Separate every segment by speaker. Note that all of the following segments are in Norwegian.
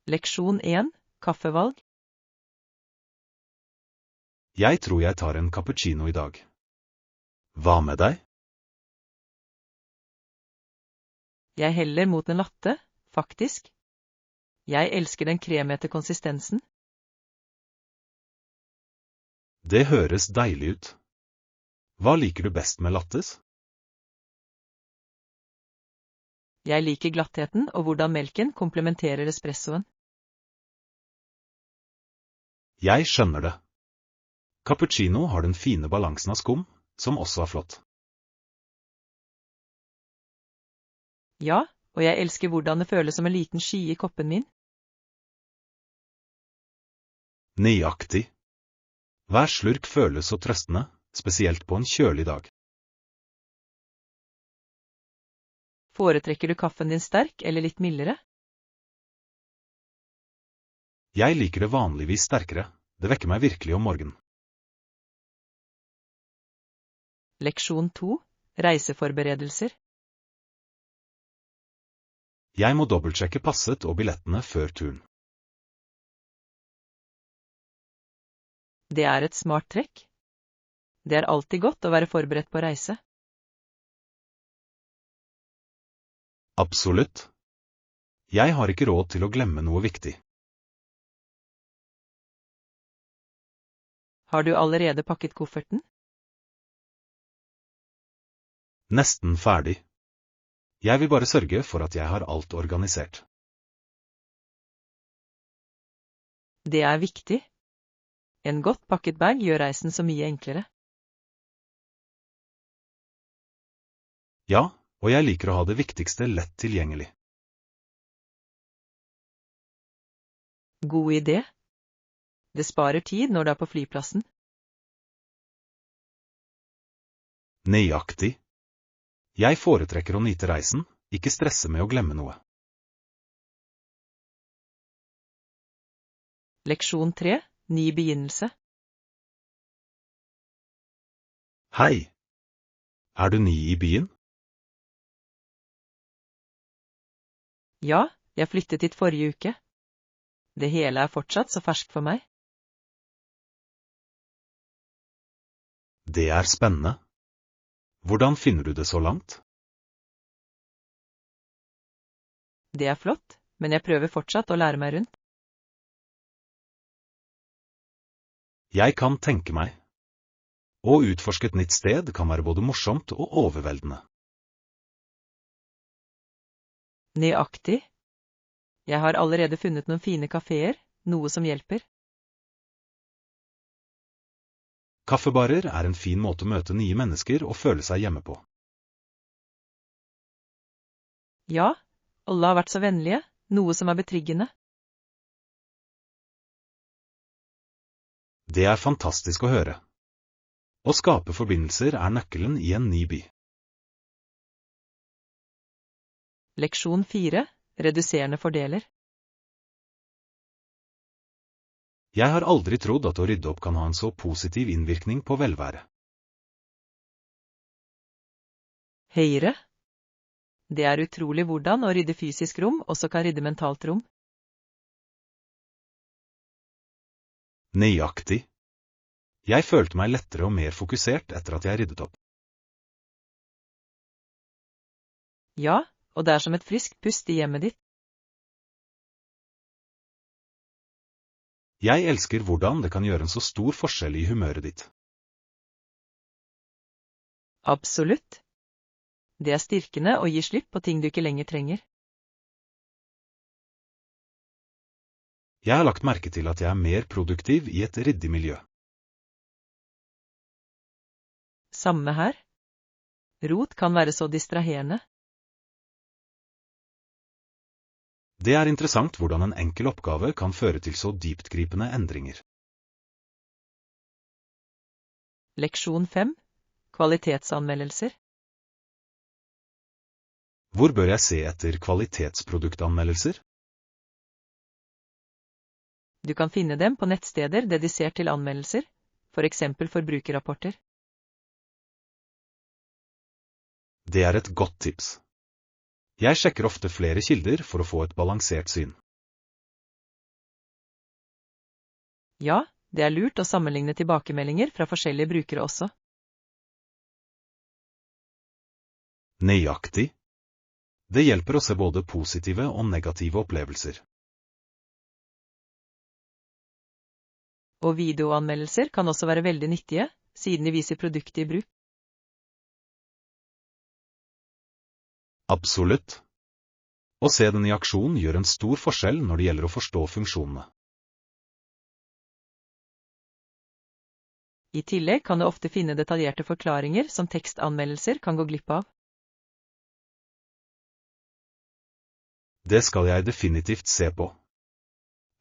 Speaker 1: Leksjon 1. Kaffevalg.
Speaker 2: Jeg tror jeg tar en cappuccino i dag. Hva med deg?
Speaker 1: Jeg heller mot en latte, faktisk. Jeg elsker den kremete konsistensen.
Speaker 2: Det høres deilig ut. Hva liker du best med lattes?
Speaker 1: Jeg liker glattheten og hvordan melken komplementerer espressoen.
Speaker 2: Jeg skjønner det. Cappuccino har den fine balansen av skum, som også er flott.
Speaker 1: Ja, og jeg elsker hvordan det føles som en liten sky i koppen min.
Speaker 2: Nøyaktig. Hver slurk føles så trøstende, spesielt på en kjølig dag.
Speaker 1: Foretrekker du kaffen din sterk eller litt mildere?
Speaker 2: Jeg liker det vanligvis sterkere. Det vekker meg virkelig om morgenen.
Speaker 1: Leksjon 2. Reiseforberedelser.
Speaker 2: Jeg må dobbeltsjekke passet og billettene før turen.
Speaker 1: Det er et smart trekk. Det er alltid godt å være forberedt på reise.
Speaker 2: Absolutt. Jeg har ikke råd til å glemme noe viktig.
Speaker 1: Har du allerede pakket kofferten?
Speaker 2: Nesten ferdig. Jeg vil bare sørge for at jeg har alt organisert.
Speaker 1: Det er viktig. En godt pakket bag gjør reisen så mye enklere.
Speaker 2: Ja, og jeg liker å ha det viktigste lett tilgjengelig.
Speaker 1: God idé. Det sparer tid når du er på flyplassen.
Speaker 2: Nøyaktig. Jeg foretrekker å nyte reisen, ikke stresse med å glemme noe.
Speaker 1: Leksjon 3. Ny begynnelse.
Speaker 2: Hei! Er du ny i byen?
Speaker 1: Ja, jeg flyttet hit forrige uke. Det hele er fortsatt så ferskt for meg.
Speaker 2: Det er spennende. Hvordan finner du det så langt?
Speaker 1: Det er flott, men jeg prøver fortsatt å lære meg rundt.
Speaker 2: Jeg kan tenke meg. Å utforske et nytt sted kan være både morsomt og overveldende.
Speaker 1: Nøyaktig. Jeg har allerede funnet noen fine kaféer, noe som hjelper.
Speaker 2: Kaffebarer er en fin måte å møte nye mennesker og føle seg hjemme på.
Speaker 1: Ja, alle har vært så vennlige, noe som er betryggende.
Speaker 2: Det er fantastisk å høre. Å skape forbindelser er nøkkelen i en ny by.
Speaker 1: Leksjon 4. Reduserende fordeler.
Speaker 2: Jeg har aldri trodd at å rydde opp kan ha en så positiv innvirkning på velvære.
Speaker 1: Høyre. Det er utrolig hvordan å rydde fysisk rom også kan rydde mentalt rom.
Speaker 2: Nøyaktig. Jeg følte meg lettere og mer fokusert etter at jeg ryddet opp.
Speaker 1: Ja, og det er som et friskt pust i hjemmet ditt.
Speaker 2: Jeg elsker hvordan det kan gjøre en så stor forskjell i humøret ditt.
Speaker 1: Absolutt. Det er styrkende å gi slipp på ting du ikke lenger trenger.
Speaker 2: Jeg har lagt merke til at jeg er mer produktiv i et ryddig miljø.
Speaker 1: Samme her. Rot kan være så distraherende.
Speaker 2: Det er interessant hvordan en enkel oppgave kan føre til så dyptgripende endringer.
Speaker 1: Leksjon 5. Kvalitetsanmeldelser.
Speaker 2: Hvor bør jeg se etter kvalitetsproduktanmeldelser?
Speaker 1: Du kan finne dem på nettsteder dedisert til anmeldelser, for eksempel forbrukerrapporter.
Speaker 2: Det er et godt tips. Jeg sjekker ofte flere kilder for å få et balansert syn.
Speaker 1: Ja, det er lurt å sammenligne tilbakemeldinger fra forskjellige brukere også.
Speaker 2: Nøyaktig. Det hjelper å se både positive og negative opplevelser.
Speaker 1: Og videoanmeldelser kan også være veldig nyttige, siden de viser produktet i bruk.
Speaker 2: Absolutt. Å se den i aksjon gjør en stor forskjell når det gjelder å forstå funksjonene.
Speaker 1: I tillegg kan du ofte finne detaljerte forklaringer som tekstanmeldelser kan gå glipp av.
Speaker 2: Det skal jeg definitivt se på.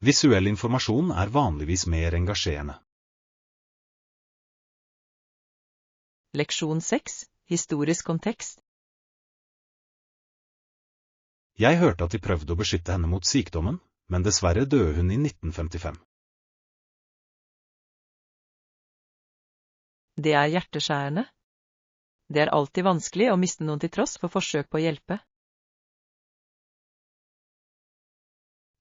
Speaker 2: Visuell informasjon er vanligvis mer engasjerende.
Speaker 1: Leksjon 6. Historisk kontekst.
Speaker 2: Jeg hørte at de prøvde å beskytte henne mot sykdommen, men dessverre døde hun i 1955.
Speaker 1: Det er hjerteskjærende. Det er alltid vanskelig å miste noen til tross for forsøk på å hjelpe.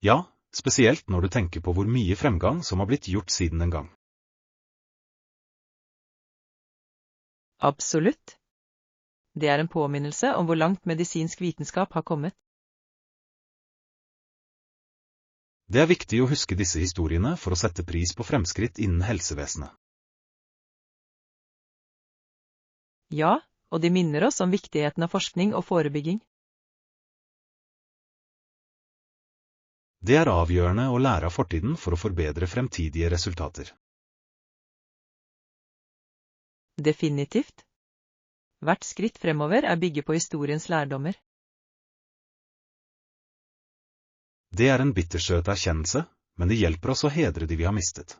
Speaker 2: Ja, spesielt når du tenker på hvor mye fremgang som har blitt gjort siden den gang.
Speaker 1: Absolutt. Det er en påminnelse om hvor langt medisinsk vitenskap har kommet.
Speaker 2: Det er viktig å huske disse historiene for å sette pris på fremskritt innen helsevesenet.
Speaker 1: Ja, og de minner oss om viktigheten av forskning og forebygging.
Speaker 2: Det er avgjørende å lære av fortiden for å forbedre fremtidige resultater.
Speaker 1: Definitivt. Hvert skritt fremover er bygget på historiens lærdommer.
Speaker 2: Det er en bittersøt erkjennelse, men det hjelper oss å hedre de vi har mistet.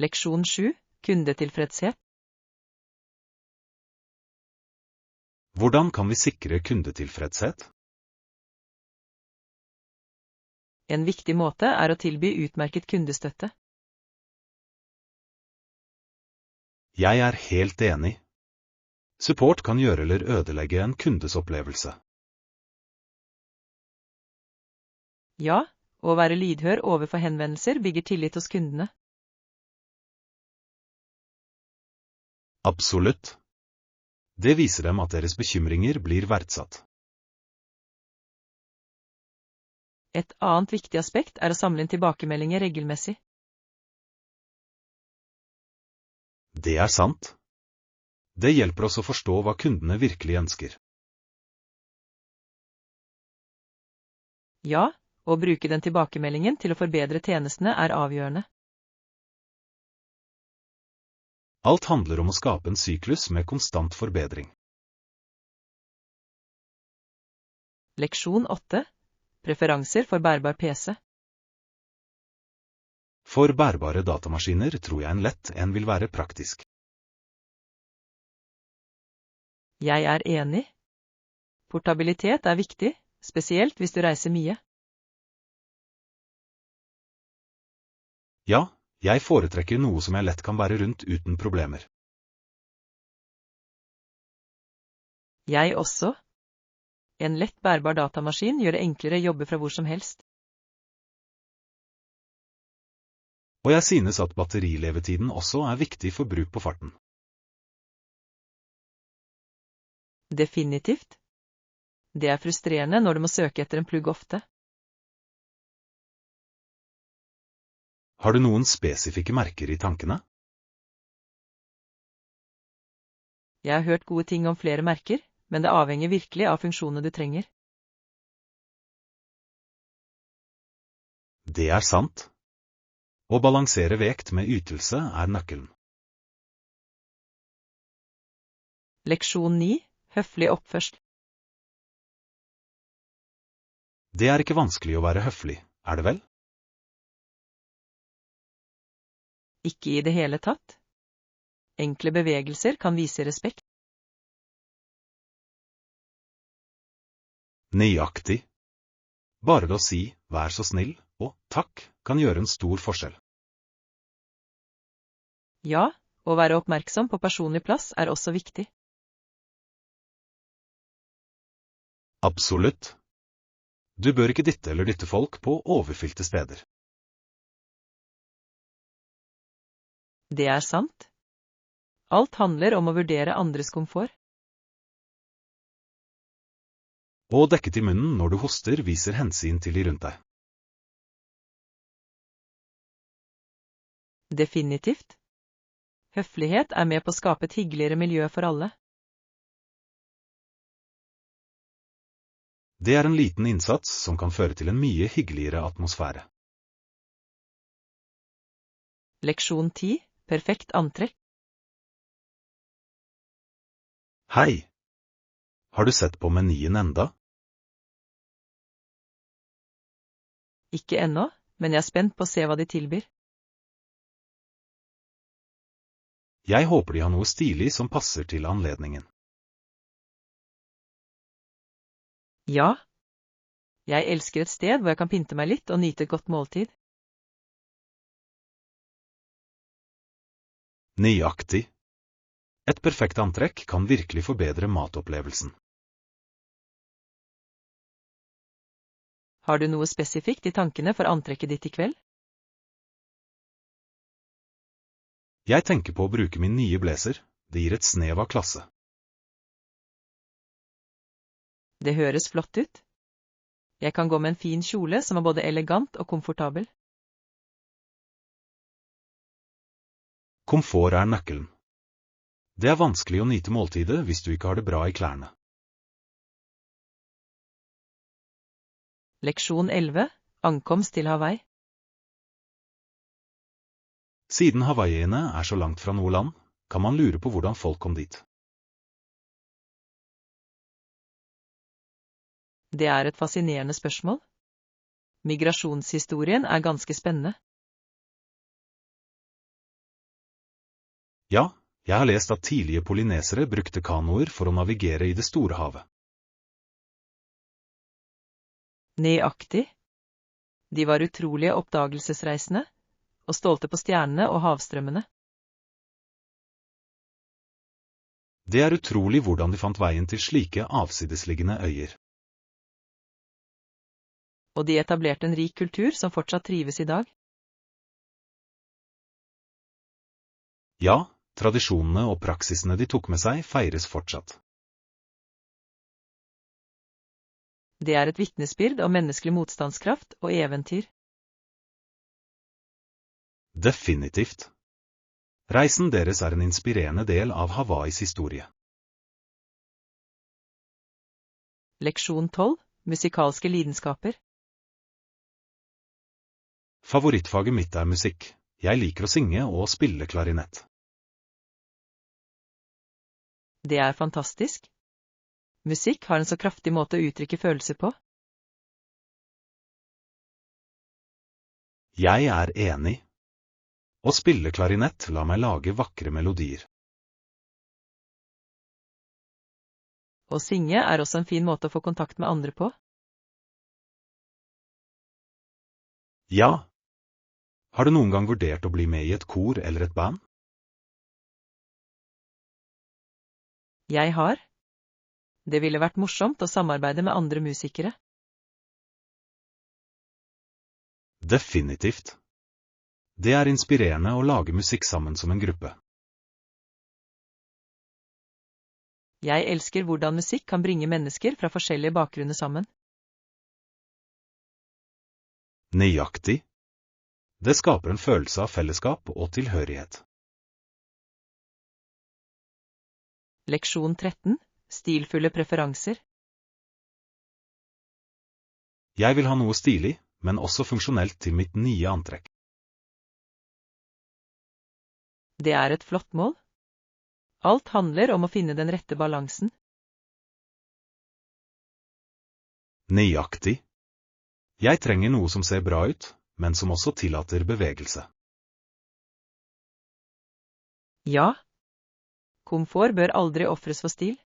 Speaker 1: Leksjon 7. Kundetilfredshet.
Speaker 2: Hvordan kan vi sikre kundetilfredshet?
Speaker 1: En viktig måte er å tilby utmerket kundestøtte.
Speaker 2: Jeg er helt enig. Support kan gjøre eller ødelegge en kundes opplevelse.
Speaker 1: Ja, å være lydhør overfor henvendelser bygger tillit hos kundene.
Speaker 2: Absolutt. Det viser dem at deres bekymringer blir verdsatt.
Speaker 1: Et annet viktig aspekt er å samle inn tilbakemeldinger regelmessig.
Speaker 2: Det er sant. Det hjelper oss å forstå hva kundene virkelig ønsker.
Speaker 1: Ja, å bruke den tilbakemeldingen til å forbedre tjenestene er avgjørende.
Speaker 2: Alt handler om å skape en syklus med konstant forbedring.
Speaker 1: Leksjon 8. Preferanser for bærbar PC.
Speaker 2: For bærbare datamaskiner tror jeg en lett en vil være praktisk.
Speaker 1: Jeg er enig. Portabilitet er viktig, spesielt hvis du reiser mye.
Speaker 2: Ja, jeg foretrekker noe som jeg lett kan bære rundt uten problemer.
Speaker 1: Jeg også. En lett bærbar datamaskin gjør det enklere å jobbe fra hvor som helst.
Speaker 2: Og jeg synes at batterilevetiden også er viktig for bruk på farten.
Speaker 1: Definitivt. Det er frustrerende når du må søke etter en plugg ofte.
Speaker 2: Har du noen spesifikke merker i tankene?
Speaker 1: Jeg har hørt gode ting om flere merker, men det avhenger virkelig av funksjonene du trenger.
Speaker 2: Det er sant. Å balansere vekt med ytelse er nøkkelen.
Speaker 1: Leksjon 9. Høflig oppførsel.
Speaker 2: Det er ikke vanskelig å være høflig, er det vel?
Speaker 1: Ikke i det hele tatt. Enkle bevegelser kan vise respekt.
Speaker 2: Nøyaktig. Bare det å si «vær så snill» og «takk» kan gjøre en stor forskjell.
Speaker 1: Ja, å være oppmerksom på personlig plass er også viktig.
Speaker 2: Absolutt. Du bør ikke dytte eller dytte folk på overfylte steder.
Speaker 1: Det er sant. Alt handler om å vurdere andres komfort.
Speaker 2: Og dekket i munnen når du hoster viser hensyn til de rundt deg.
Speaker 1: Definitivt. Høflighet er med på å skape et hyggeligere miljø for alle.
Speaker 2: Det er en liten innsats som kan føre til en mye hyggeligere atmosfære.
Speaker 1: Leksjon 10. Perfekt antrekk.
Speaker 2: Hei! Har du sett på menyen enda?
Speaker 1: Ikke ennå, men jeg er spent på å se hva de tilbyr.
Speaker 2: Jeg håper de har noe stilig som passer til anledningen.
Speaker 1: Ja. Jeg elsker et sted hvor jeg kan pynte meg litt og nyte et godt måltid.
Speaker 2: Nøyaktig. Et perfekt antrekk kan virkelig forbedre matopplevelsen.
Speaker 1: Har du noe spesifikt i tankene for antrekket ditt i kveld?
Speaker 2: Jeg tenker på å bruke min nye blazer. Det gir et snev av klasse.
Speaker 1: Det høres flott ut. Jeg kan gå med en fin kjole som er både elegant og komfortabel.
Speaker 2: Komfort er nøkkelen. Det er vanskelig å nyte måltidet hvis du ikke har det bra i klærne.
Speaker 1: Leksjon 11. Ankomst til Hawaii.
Speaker 2: Siden Hawaiiene er så langt fra noe land, kan man lure på hvordan folk kom dit.
Speaker 1: Det er et fascinerende spørsmål. Migrasjonshistorien er ganske spennende.
Speaker 2: Ja, jeg har lest at tidlige polynesere brukte kanoer for å navigere i det store havet.
Speaker 1: Nøyaktig. De var utrolige oppdagelsesreisende, og stolte på stjernene og havstrømmene.
Speaker 2: Det er utrolig hvordan de fant veien til slike avsidesliggende øyer.
Speaker 1: Og de etablerte en rik kultur som fortsatt trives i dag.
Speaker 2: Ja, tradisjonene og praksisene de tok med seg feires fortsatt.
Speaker 1: Det er et vitnesbyrd om menneskelig motstandskraft og eventyr.
Speaker 2: Definitivt. Reisen deres er en inspirerende del av Hawaiis historie.
Speaker 1: Leksjon 12. Musikalske lidenskaper.
Speaker 2: Favorittfaget mitt er musikk. Jeg liker å synge og spille klarinett.
Speaker 1: Det er fantastisk. Musikk har en så kraftig måte å uttrykke følelser på.
Speaker 2: Jeg er enig. Å spille klarinett lar meg lage vakre melodier.
Speaker 1: Å synge er også en fin måte å få kontakt med andre på.
Speaker 2: Ja. Har du noen gang vurdert å bli med i et kor eller et band?
Speaker 1: Jeg har. Det ville vært morsomt å samarbeide med andre musikere.
Speaker 2: Definitivt. Det er inspirerende å lage musikk sammen som en gruppe.
Speaker 1: Jeg elsker hvordan musikk kan bringe mennesker fra forskjellige bakgrunner sammen.
Speaker 2: Nøyaktig. Det skaper en følelse av fellesskap og tilhørighet.
Speaker 1: Leksjon 13. Stilfulle preferanser.
Speaker 2: Jeg vil ha noe stilig, men også funksjonelt til mitt nye antrekk.
Speaker 1: Det er et flott mål. Alt handler om å finne den rette balansen.
Speaker 2: Nøyaktig. Jeg trenger noe som ser bra ut, men som også tillater bevegelse.
Speaker 1: Ja. Komfort bør aldri ofres for stil.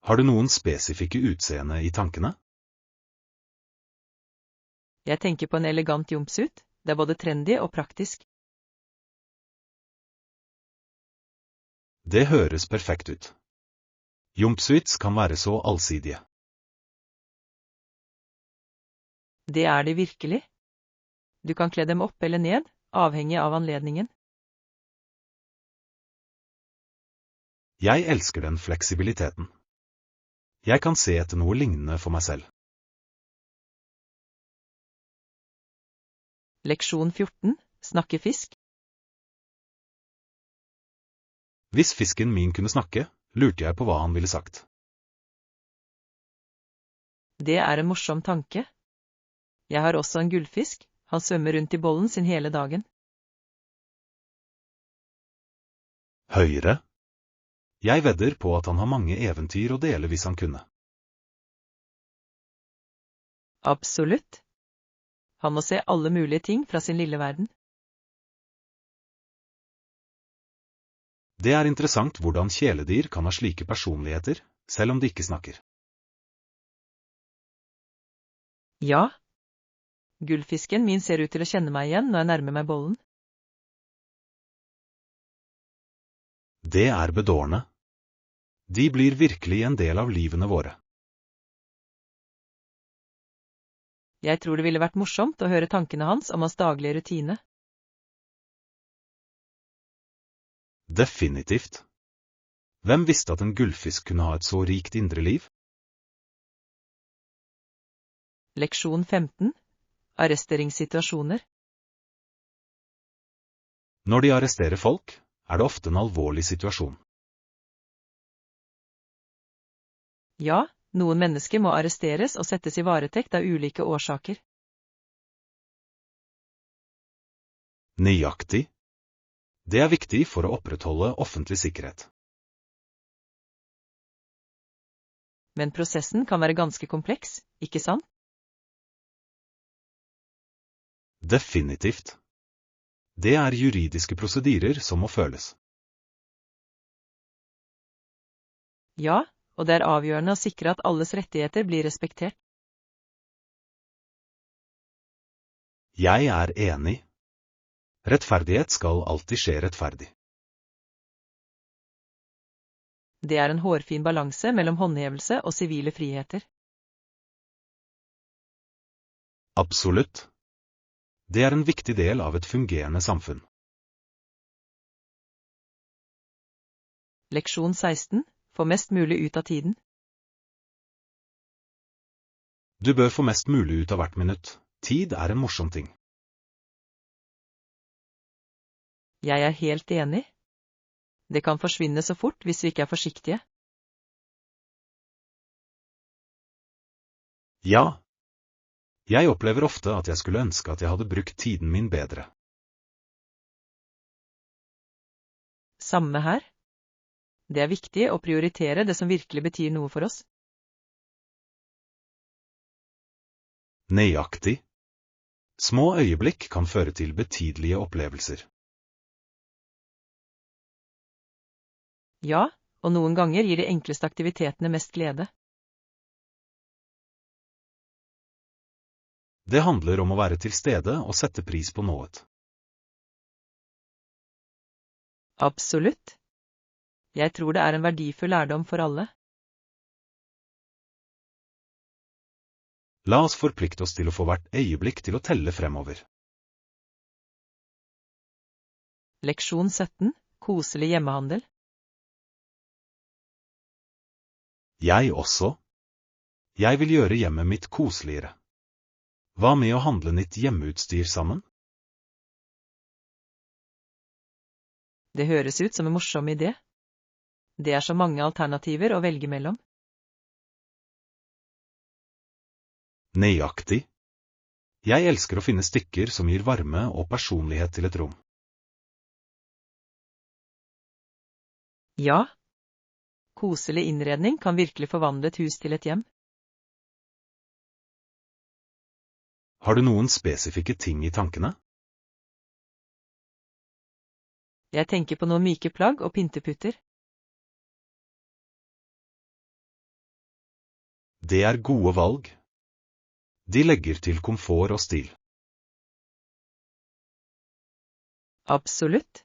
Speaker 2: Har du noen spesifikke utseende i tankene?
Speaker 1: Jeg tenker på en elegant jumpsuit. Det er både trendy og praktisk.
Speaker 2: Det høres perfekt ut. Jumpsuits kan være så allsidige.
Speaker 1: Det er de virkelig. Du kan kle dem opp eller ned, avhengig av anledningen.
Speaker 2: Jeg elsker den fleksibiliteten. Jeg kan se etter noe lignende for meg selv.
Speaker 1: Leksjon 14. Snakke fisk.
Speaker 2: Hvis fisken min kunne snakke, lurte jeg på hva han ville sagt.
Speaker 1: Det er en morsom tanke. Jeg har også en gullfisk, han svømmer rundt i bollen sin hele dagen.
Speaker 2: Høyre. Jeg vedder på at han har mange eventyr å dele hvis han kunne.
Speaker 1: Absolutt. Han må se alle mulige ting fra sin lille verden.
Speaker 2: Det er interessant hvordan kjæledyr kan ha slike personligheter, selv om de ikke snakker.
Speaker 1: Ja. Gullfisken min ser ut til å kjenne meg igjen når jeg nærmer meg bollen.
Speaker 2: Det er bedårende. De blir virkelig en del av livene våre.
Speaker 1: Jeg tror det ville vært morsomt å høre tankene hans om hans daglige rutine.
Speaker 2: Definitivt. Hvem visste at en gullfisk kunne ha et så rikt indre liv?
Speaker 1: Leksjon 15. Arresteringssituasjoner.
Speaker 2: Når de arresterer folk, er det ofte en alvorlig situasjon.
Speaker 1: Ja, noen mennesker må arresteres og settes i varetekt av ulike årsaker.
Speaker 2: Nøyaktig. Det er viktig for å opprettholde offentlig sikkerhet.
Speaker 1: Men prosessen kan være ganske kompleks, ikke sant?
Speaker 2: Definitivt. Det er juridiske prosedyrer som må følges.
Speaker 1: Ja, og det er avgjørende å sikre at alles rettigheter blir respektert.
Speaker 2: Jeg er enig. Rettferdighet skal alltid skje rettferdig.
Speaker 1: Det er en hårfin balanse mellom håndhevelse og sivile friheter.
Speaker 2: Absolutt. Det er en viktig del av et fungerende samfunn.
Speaker 1: Leksjon 16. Få mest mulig ut av tiden.
Speaker 2: Du bør få mest mulig ut av hvert minutt. Tid er en morsom ting.
Speaker 1: Jeg er helt enig. Det kan forsvinne så fort hvis vi ikke er forsiktige.
Speaker 2: Ja. Jeg opplever ofte at jeg skulle ønske at jeg hadde brukt tiden min bedre.
Speaker 1: Samme her. Det er viktig å prioritere det som virkelig betyr noe for oss.
Speaker 2: Nøyaktig. Små øyeblikk kan føre til betydelige opplevelser.
Speaker 1: Ja, og noen ganger gir de enkleste aktivitetene mest glede.
Speaker 2: Det handler om å være til stede og sette pris på nået.
Speaker 1: Absolutt. Jeg tror det er en verdifull lærdom for alle.
Speaker 2: La oss forplikte oss til å få hvert øyeblikk til å telle fremover.
Speaker 1: Leksjon 17. Koselig hjemmehandel.
Speaker 2: Jeg også. Jeg vil gjøre hjemmet mitt koseligere. Hva med å handle nytt hjemmeutstyr sammen?
Speaker 1: Det høres ut som en morsom idé. Det er så mange alternativer å velge mellom.
Speaker 2: Nøyaktig. Jeg elsker å finne stykker som gir varme og personlighet til et rom.
Speaker 1: Ja. Koselig innredning kan virkelig forvandle et hus til et hjem.
Speaker 2: Har du noen spesifikke ting i tankene?
Speaker 1: Jeg tenker på noen myke plagg og pynteputter.
Speaker 2: Det er gode valg. De legger til komfort og stil.
Speaker 1: Absolutt.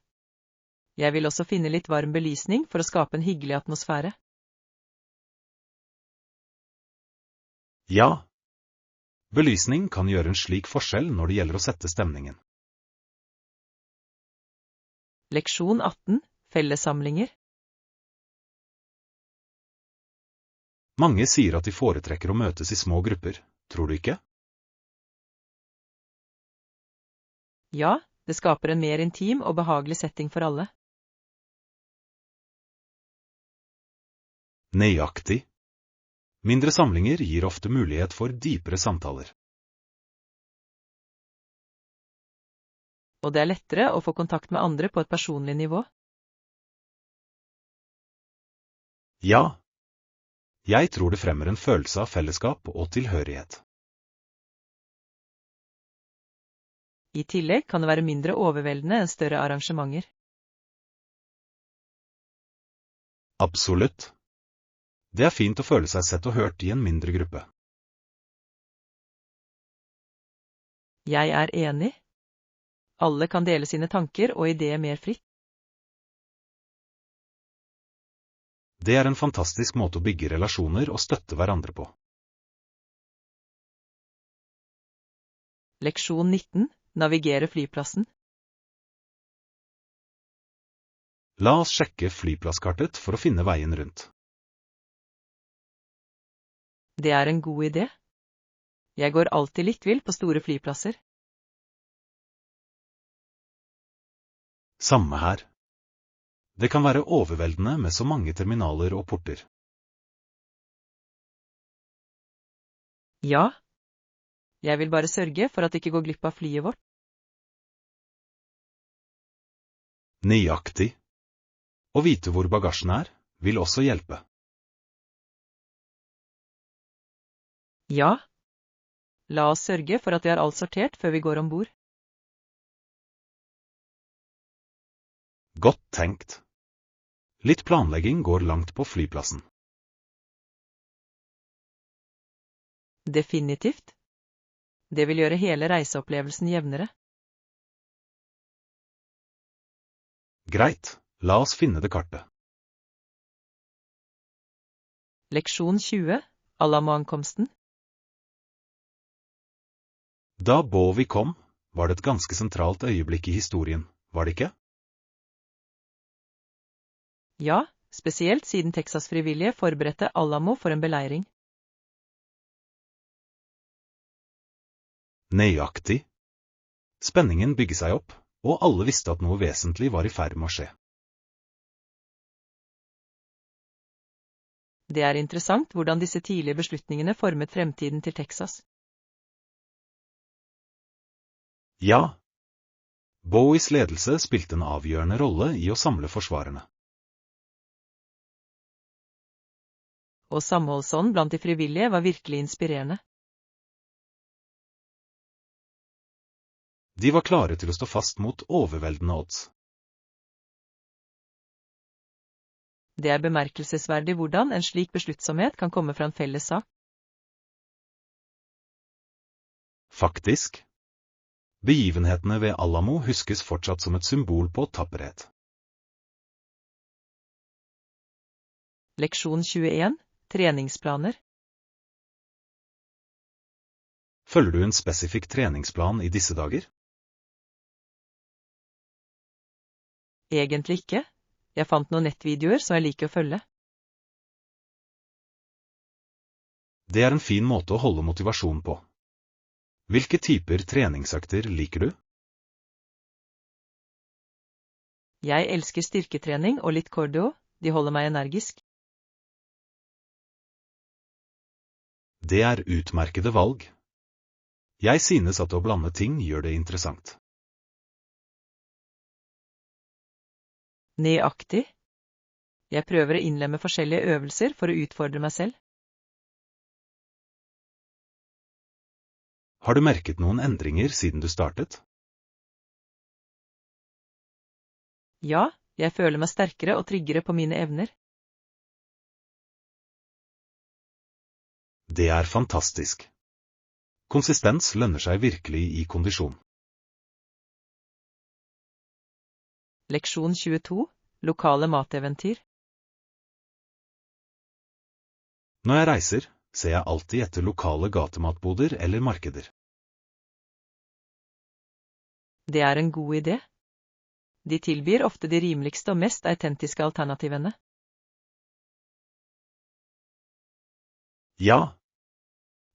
Speaker 1: Jeg vil også finne litt varm belysning for å skape en hyggelig atmosfære.
Speaker 2: Ja. Belysning kan gjøre en slik forskjell når det gjelder å sette stemningen.
Speaker 1: Leksjon 18. Fellessamlinger.
Speaker 2: Mange sier at de foretrekker å møtes i små grupper, tror du ikke?
Speaker 1: Ja, det skaper en mer intim og behagelig setting for alle.
Speaker 2: Nøyaktig. Mindre samlinger gir ofte mulighet for dypere samtaler.
Speaker 1: Og det er lettere å få kontakt med andre på et personlig nivå.
Speaker 2: Ja. Jeg tror det fremmer en følelse av fellesskap og tilhørighet.
Speaker 1: I tillegg kan det være mindre overveldende enn større arrangementer.
Speaker 2: Absolutt. Det er fint å føle seg sett og hørt i en mindre gruppe.
Speaker 1: Jeg er enig. Alle kan dele sine tanker og ideer mer fritt.
Speaker 2: Det er en fantastisk måte å bygge relasjoner og støtte hverandre på.
Speaker 1: Leksjon 19. Navigere flyplassen.
Speaker 2: La oss sjekke flyplasskartet for å finne veien rundt.
Speaker 1: Det er en god idé. Jeg går alltid litt vill på store flyplasser.
Speaker 2: Samme her. Det kan være overveldende med så mange terminaler og porter.
Speaker 1: Ja. Jeg vil bare sørge for at det ikke går glipp av flyet vårt.
Speaker 2: Nøyaktig. Å vite hvor bagasjen er, vil også hjelpe.
Speaker 1: Ja. La oss sørge for at vi har alt sortert før vi går om bord.
Speaker 2: Godt tenkt. Litt planlegging går langt på flyplassen.
Speaker 1: Definitivt. Det vil gjøre hele reiseopplevelsen jevnere.
Speaker 2: Greit, la oss finne det kartet.
Speaker 1: Leksjon 20. Alamo-ankomsten.
Speaker 2: Da Bowie kom, var det et ganske sentralt øyeblikk i historien, var det ikke?
Speaker 1: Ja, spesielt siden Texas-frivillige forberedte Alamo for en beleiring.
Speaker 2: Nøyaktig. Spenningen bygger seg opp, og alle visste at noe vesentlig var i ferd med å skje.
Speaker 1: Det er interessant hvordan disse tidlige beslutningene formet fremtiden til Texas.
Speaker 2: Ja. Bowies ledelse spilte en avgjørende rolle i å samle forsvarerne.
Speaker 1: Og samholdsånd blant de frivillige var virkelig inspirerende.
Speaker 2: De var klare til å stå fast mot overveldende odds.
Speaker 1: Det er bemerkelsesverdig hvordan en slik besluttsomhet kan komme fra en felles sak.
Speaker 2: Faktisk. Begivenhetene ved Alamo huskes fortsatt som et symbol på tapperhet.
Speaker 1: Leksjon 21. Treningsplaner.
Speaker 2: Følger du en spesifikk treningsplan i disse dager?
Speaker 1: Egentlig ikke. Jeg fant noen nettvideoer som jeg liker å følge.
Speaker 2: Det er en fin måte å holde motivasjon på. Hvilke typer treningsøkter liker du?
Speaker 1: Jeg elsker styrketrening og litt cardio, de holder meg energisk.
Speaker 2: Det er utmerkede valg. Jeg synes at å blande ting gjør det interessant.
Speaker 1: Nøyaktig. Jeg prøver å innlemme forskjellige øvelser for å utfordre meg selv.
Speaker 2: Har du merket noen endringer siden du startet?
Speaker 1: Ja, jeg føler meg sterkere og tryggere på mine evner.
Speaker 2: Det er fantastisk. Konsistens lønner seg virkelig i kondisjon.
Speaker 1: Leksjon 22. Lokale mateventyr.
Speaker 2: Når jeg reiser, ser jeg alltid etter lokale gatematboder eller markeder.
Speaker 1: Det er en god idé. De tilbyr ofte de rimeligste og mest autentiske alternativene.
Speaker 2: Ja,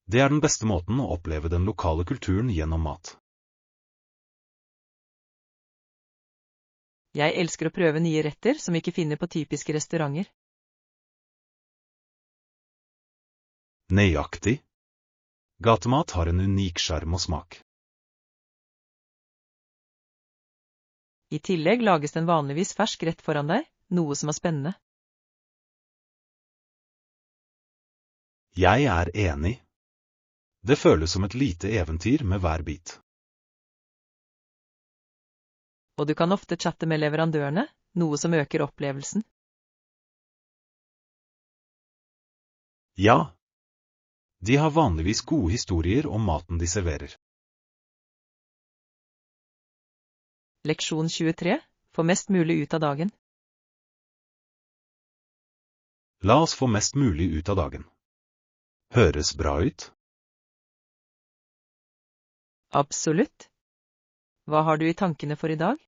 Speaker 2: det er den beste måten å oppleve den lokale kulturen gjennom mat.
Speaker 1: Jeg elsker å prøve nye retter som vi ikke finner på typiske restauranter.
Speaker 2: Nøyaktig. Gatemat har en unik sjarm og smak.
Speaker 1: I tillegg lages den vanligvis fersk rett foran deg, noe som er spennende.
Speaker 2: Jeg er enig. Det føles som et lite eventyr med hver bit.
Speaker 1: Og du kan ofte chatte med leverandørene, noe som øker opplevelsen.
Speaker 2: Ja. De har vanligvis gode historier om maten de serverer.
Speaker 1: Leksjon 23. Få mest mulig ut av dagen.
Speaker 2: La oss få mest mulig ut av dagen. Høres bra ut?
Speaker 1: Absolutt. Hva har du i tankene for i dag?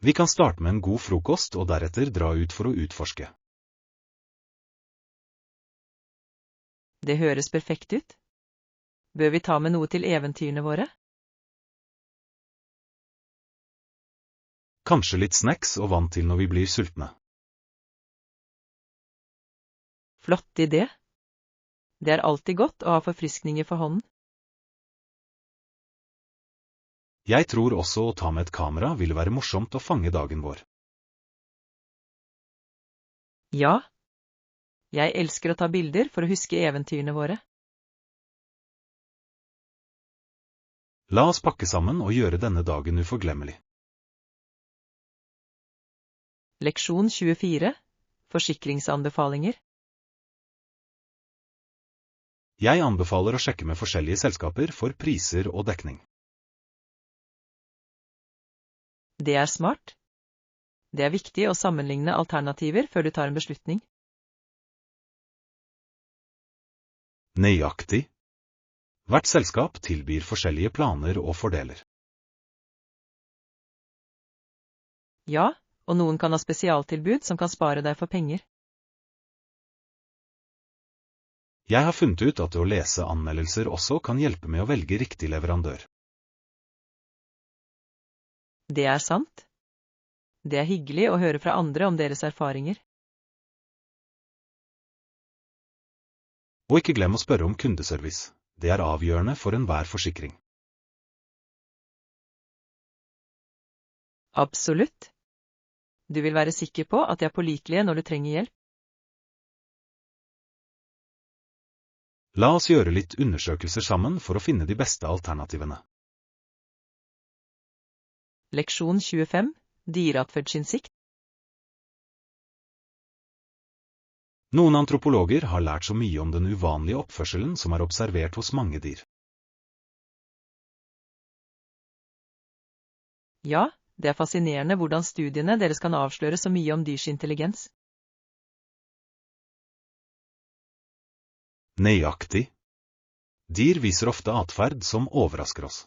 Speaker 2: Vi kan starte med en god frokost og deretter dra ut for å utforske.
Speaker 1: Det høres perfekt ut. Bør vi ta med noe til eventyrene våre?
Speaker 2: Kanskje litt snacks og vann til når vi blir sultne.
Speaker 1: Flott idé. Det er alltid godt å ha forfriskninger for hånden.
Speaker 2: Jeg tror også å ta med et kamera ville være morsomt å fange dagen vår.
Speaker 1: Ja. Jeg elsker å ta bilder for å huske eventyrene våre.
Speaker 2: La oss pakke sammen og gjøre denne dagen uforglemmelig.
Speaker 1: Leksjon 24. Forsikringsanbefalinger.
Speaker 2: Jeg anbefaler å sjekke med forskjellige selskaper for priser og dekning.
Speaker 1: Det er smart. Det er viktig å sammenligne alternativer før du tar en beslutning.
Speaker 2: Nøyaktig. Hvert selskap tilbyr forskjellige planer og fordeler.
Speaker 1: Ja, og noen kan ha spesialtilbud som kan spare deg for penger.
Speaker 2: Jeg har funnet ut at å lese anmeldelser også kan hjelpe med å velge riktig leverandør.
Speaker 1: Det er sant. Det er hyggelig å høre fra andre om deres erfaringer.
Speaker 2: Og ikke glem å spørre om kundeservice. Det er avgjørende for enhver forsikring.
Speaker 1: Absolutt. Du vil være sikker på at de er pålitelige når du trenger hjelp.
Speaker 2: La oss gjøre litt undersøkelser sammen for å finne de beste alternativene.
Speaker 1: Leksjon 25. Dyreatferdsinnsikt.
Speaker 2: Noen antropologer har lært så mye om den uvanlige oppførselen som er observert hos mange dyr.
Speaker 1: Ja, det er fascinerende hvordan studiene deres kan avsløre så mye om dyrs intelligens.
Speaker 2: Nøyaktig. Dyr viser ofte atferd som overrasker oss.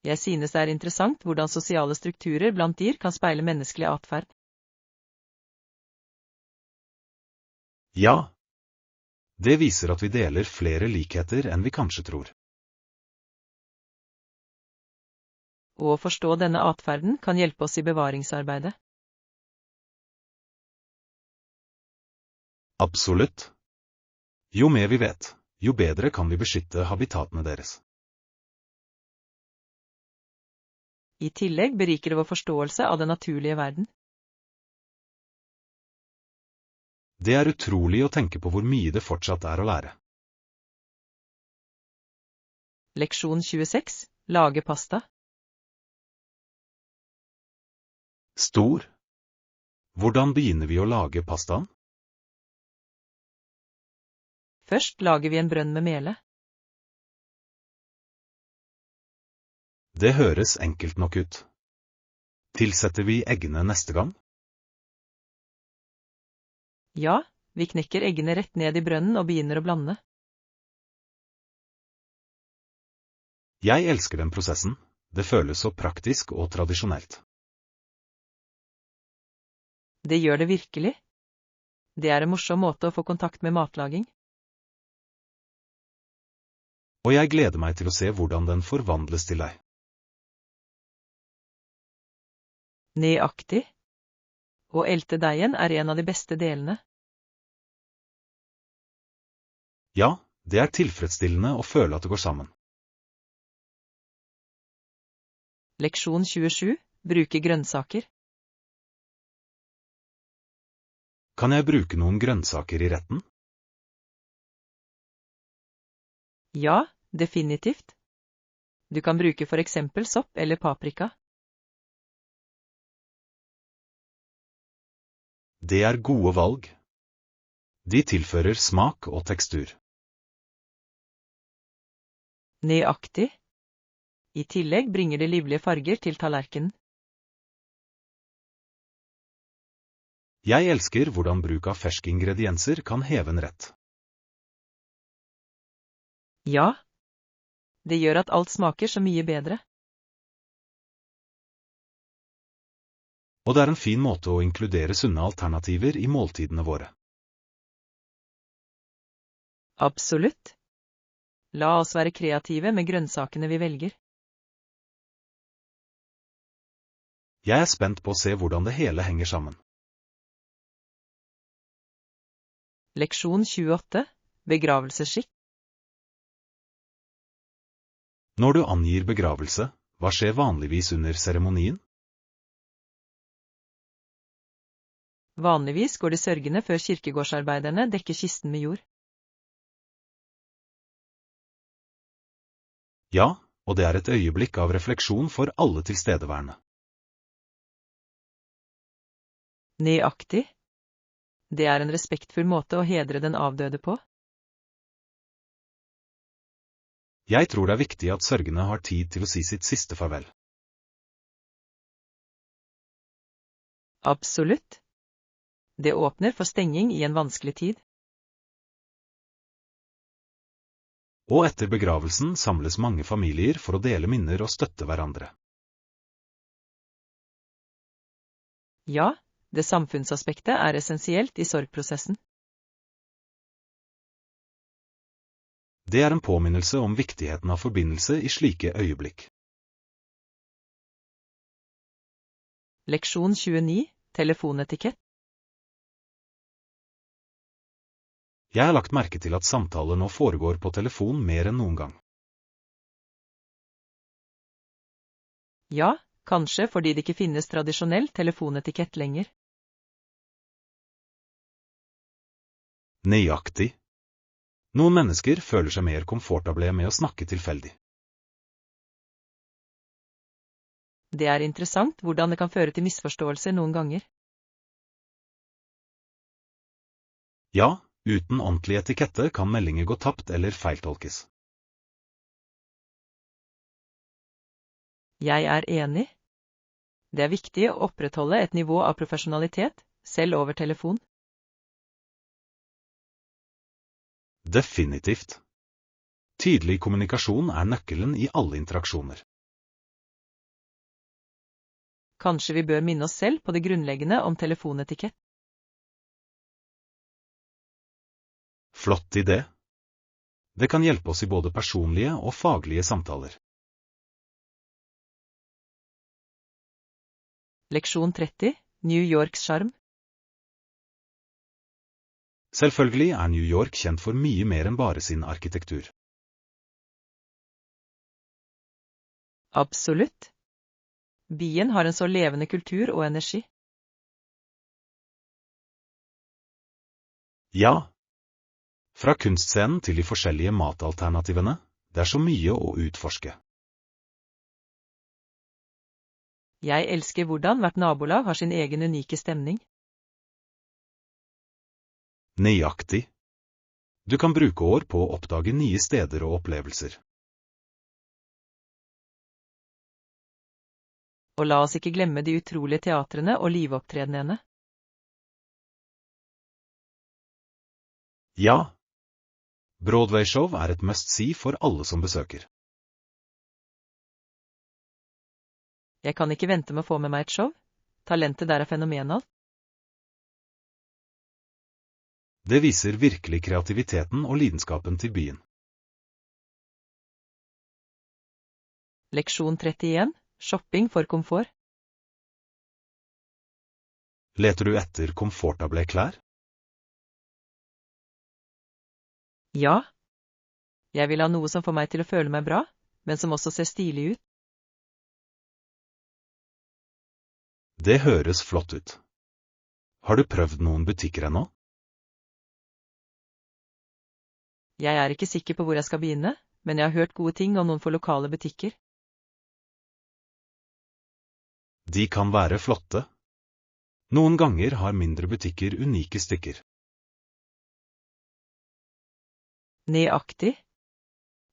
Speaker 1: Jeg synes det er interessant hvordan sosiale strukturer blant dyr kan speile menneskelig atferd.
Speaker 2: Ja. Det viser at vi deler flere likheter enn vi kanskje tror.
Speaker 1: Og å forstå denne atferden kan hjelpe oss i bevaringsarbeidet.
Speaker 2: Absolutt. Jo mer vi vet, jo bedre kan vi beskytte habitatene deres.
Speaker 1: I tillegg beriker det vår forståelse av den naturlige verden.
Speaker 2: Det er utrolig å tenke på hvor mye det fortsatt er å lære.
Speaker 1: Leksjon 26. Lage pasta.
Speaker 2: Stor. Hvordan begynner vi å lage pastaen?
Speaker 1: Først lager vi en brønn med mele.
Speaker 2: Det høres enkelt nok ut. Tilsetter vi eggene neste gang?
Speaker 1: Ja, vi knekker eggene rett ned i brønnen og begynner å blande.
Speaker 2: Jeg elsker den prosessen, det føles så praktisk og tradisjonelt.
Speaker 1: Det gjør det virkelig. Det er en morsom måte å få kontakt med matlaging.
Speaker 2: Og jeg gleder meg til å se hvordan den forvandles til deg.
Speaker 1: Nøyaktig. Å elte deigen er en av de beste delene.
Speaker 2: Ja, det er tilfredsstillende å føle at det går sammen.
Speaker 1: Leksjon 27. Bruke grønnsaker.
Speaker 2: Kan jeg bruke noen grønnsaker i retten?
Speaker 1: Ja, definitivt. Du kan bruke for eksempel sopp eller paprika.
Speaker 2: Det er gode valg. De tilfører smak og tekstur.
Speaker 1: Nøyaktig. I tillegg bringer det livlige farger til tallerkenen.
Speaker 2: Jeg elsker hvordan bruk av ferske ingredienser kan heve en rett.
Speaker 1: Ja, det gjør at alt smaker så mye bedre.
Speaker 2: Og det er en fin måte å inkludere sunne alternativer i måltidene våre.
Speaker 1: Absolutt. La oss være kreative med grønnsakene vi velger.
Speaker 2: Jeg er spent på å se hvordan det hele henger sammen.
Speaker 1: Leksjon 28. Begravelsesskikk.
Speaker 2: Når du angir begravelse, hva skjer vanligvis under seremonien?
Speaker 1: Vanligvis går de sørgende før kirkegårdsarbeiderne dekker kisten med jord.
Speaker 2: Ja, og det er et øyeblikk av refleksjon for alle tilstedeværende.
Speaker 1: Nøyaktig. Det er en respektfull måte å hedre den avdøde på.
Speaker 2: Jeg tror det er viktig at sørgende har tid til å si sitt siste farvel.
Speaker 1: Absolutt. Det åpner for stenging i en vanskelig tid.
Speaker 2: Og etter begravelsen samles mange familier for å dele minner og støtte hverandre.
Speaker 1: Ja, det samfunnsaspektet er essensielt i sorgprosessen.
Speaker 2: Det er en påminnelse om viktigheten av forbindelse i slike øyeblikk.
Speaker 1: Leksjon 29. Telefonetikett.
Speaker 2: Jeg har lagt merke til at samtaler nå foregår på telefon mer enn noen gang.
Speaker 1: Ja, kanskje fordi det ikke finnes tradisjonell telefonetikett lenger.
Speaker 2: Nøyaktig. Noen mennesker føler seg mer komfortable med å snakke tilfeldig.
Speaker 1: Det er interessant hvordan det kan føre til misforståelser noen ganger.
Speaker 2: Ja, uten ordentlig etikette kan meldinger gå tapt eller feiltolkes.
Speaker 1: Jeg er enig. Det er viktig å opprettholde et nivå av profesjonalitet, selv over telefon.
Speaker 2: Definitivt. Tydelig kommunikasjon er nøkkelen i alle interaksjoner.
Speaker 1: Kanskje vi bør minne oss selv på det grunnleggende om telefonetikett.
Speaker 2: Flott idé. Det kan hjelpe oss i både personlige og faglige samtaler.
Speaker 1: Leksjon 30. New Yorks sjarm.
Speaker 2: Selvfølgelig er New York kjent for mye mer enn bare sin arkitektur.
Speaker 1: Absolutt. Byen har en så levende kultur og energi.
Speaker 2: Ja. Fra kunstscenen til de forskjellige matalternativene, det er så mye å utforske.
Speaker 1: Jeg elsker hvordan hvert nabolag har sin egen unike stemning.
Speaker 2: Nøyaktig. Du kan bruke år på å oppdage nye steder og opplevelser.
Speaker 1: Og la oss ikke glemme de utrolige teatrene og liveopptredenene.
Speaker 2: Ja. Broadway-show et must-see for alle som besøker.
Speaker 1: Jeg kan ikke vente med å få med meg et show. Talentet der fenomenalt.
Speaker 2: Det viser virkelig kreativiteten og lidenskapen til byen.
Speaker 1: Leksjon 31. Shopping for komfort.
Speaker 2: Leter du etter komfortable klær?
Speaker 1: Ja. Jeg vil ha noe som får meg til å føle meg bra, men som også ser stilig ut.
Speaker 2: Det høres flott ut. Har du prøvd noen butikker ennå?
Speaker 1: Jeg er ikke sikker på hvor jeg skal begynne, men jeg har hørt gode ting om noen for lokale butikker.
Speaker 2: De kan være flotte. Noen ganger har mindre butikker unike stykker.
Speaker 1: Nøyaktig.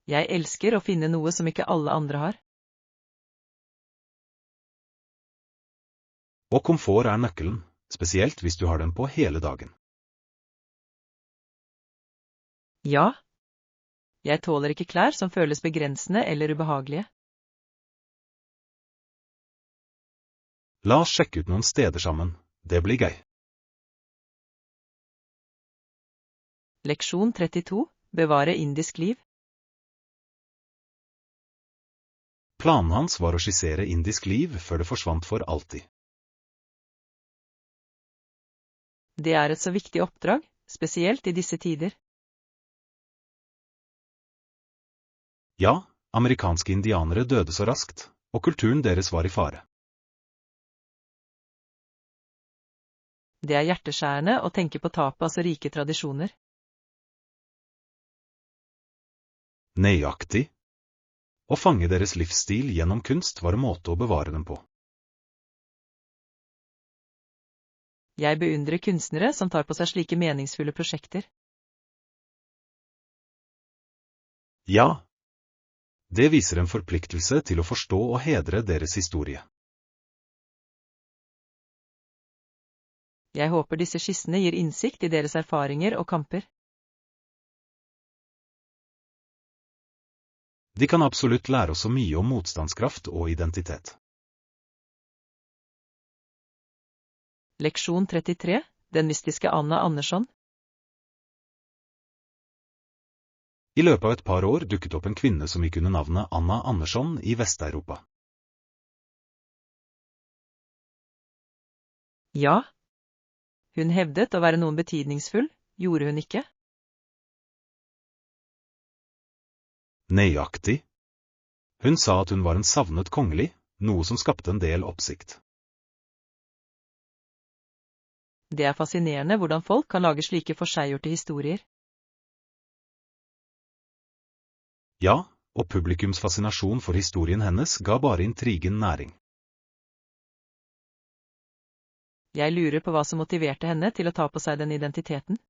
Speaker 1: Jeg elsker å finne noe som ikke alle andre har.
Speaker 2: Og komfort nøkkelen, spesielt hvis du har den på hele dagen.
Speaker 1: Ja. Jeg tåler ikke klær som føles begrensende eller ubehagelige.
Speaker 2: La oss sjekke ut noen steder sammen, det blir gøy.
Speaker 1: Leksjon 32. Bevare indisk liv.
Speaker 2: Planen hans var å skissere indisk liv før det forsvant for alltid.
Speaker 1: Det et så viktig oppdrag, spesielt i disse tider.
Speaker 2: Ja, amerikanske indianere døde så raskt, og kulturen deres var i fare.
Speaker 1: Det hjerteskjærende å tenke på tapet av så rike tradisjoner.
Speaker 2: Nøyaktig. Å fange deres livsstil gjennom kunst var en måte å bevare dem på.
Speaker 1: Jeg beundrer kunstnere som tar på seg slike meningsfulle prosjekter.
Speaker 2: Ja. Det viser en forpliktelse til å forstå og hedre deres historie.
Speaker 1: Jeg håper disse skissene gir innsikt i deres erfaringer og kamper.
Speaker 2: De kan absolutt lære oss så mye om motstandskraft og identitet.
Speaker 1: Leksjon 33. Den mystiske Anna Andersson.
Speaker 2: I løpet av et par år dukket opp en kvinne som gikk under navnet Anna Andersson i Vest-Europa.
Speaker 1: Ja. Hun hevdet å være noen betydningsfull, gjorde hun ikke?
Speaker 2: Nøyaktig. Hun sa at hun var en savnet kongelig, noe som skapte en del oppsikt.
Speaker 1: Det fascinerende hvordan folk kan lage slike forseggjorte historier.
Speaker 2: Ja, og publikums fascinasjon for historien hennes ga bare intrigen næring.
Speaker 1: Jeg lurer på hva som motiverte henne til å ta på seg den identiteten.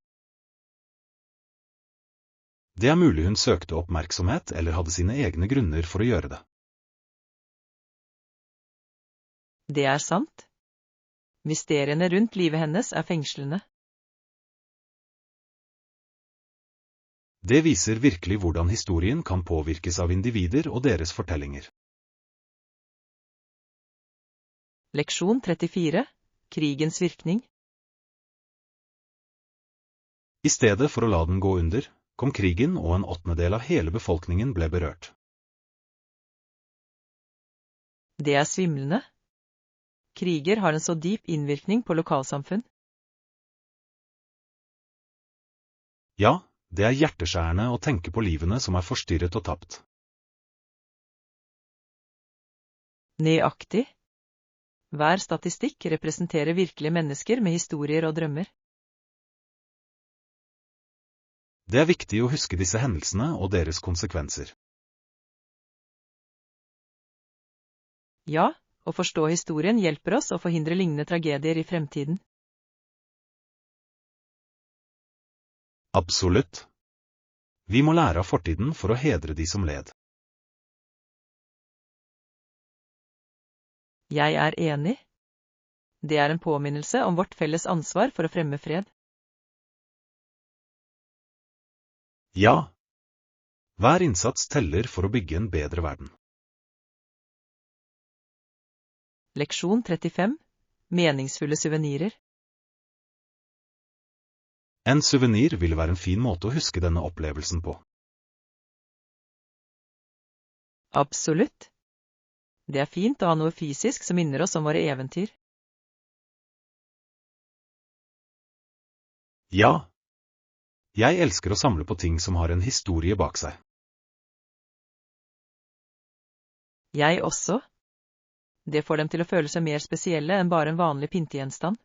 Speaker 2: Det mulig hun søkte oppmerksomhet eller hadde sine egne grunner for å gjøre det.
Speaker 1: Det sant. Mysteriene rundt livet hennes fengslende.
Speaker 2: Det viser virkelig hvordan historien kan påvirkes av individer og deres fortellinger.
Speaker 1: Leksjon 34. Krigens virkning.
Speaker 2: I stedet for å la den gå under, kom krigen og en 1/8 av hele befolkningen ble berørt.
Speaker 1: Det svimlende. Kriger har en så dyp innvirkning på lokalsamfunn.
Speaker 2: Ja, det hjerteskjærende å tenke på livene som forstyrret og tapt.
Speaker 1: Nøyaktig. Hver statistikk representerer virkelige mennesker med historier og drømmer.
Speaker 2: Det viktig å huske disse hendelsene og deres konsekvenser.
Speaker 1: Ja, å forstå historien hjelper oss å forhindre lignende tragedier i fremtiden.
Speaker 2: Absolutt. Vi må lære av fortiden for å hedre de som led.
Speaker 1: Jeg er enig. Det er en påminnelse om vårt felles ansvar for å fremme fred.
Speaker 2: Ja. Hver innsats teller for å bygge en bedre verden.
Speaker 1: Leksjon 35. Meningsfulle suvenirer.
Speaker 2: En suvenir vil være en fin måte å huske denne opplevelsen på.
Speaker 1: Absolutt. Det er fint å ha noe fysisk som minner oss om våre eventyr.
Speaker 2: Ja. Jeg elsker å samle på ting som har en historie bak seg.
Speaker 1: Jeg også. Det får dem til å føle seg mer spesielle enn bare en vanlig pyntegjenstand.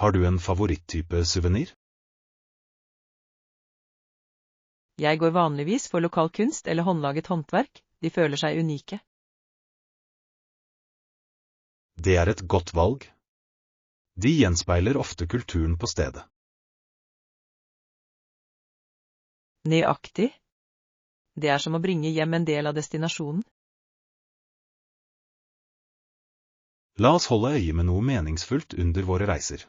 Speaker 2: Har du en favoritttype suvenir?
Speaker 1: Jeg går vanligvis for lokal kunst eller håndlaget håndverk, de føler seg unike.
Speaker 2: Det er et godt valg. De gjenspeiler ofte kulturen på stedet.
Speaker 1: Nøyaktig. Det er som å bringe hjem en del av destinasjonen.
Speaker 2: La oss holde øye med noe meningsfullt under våre reiser.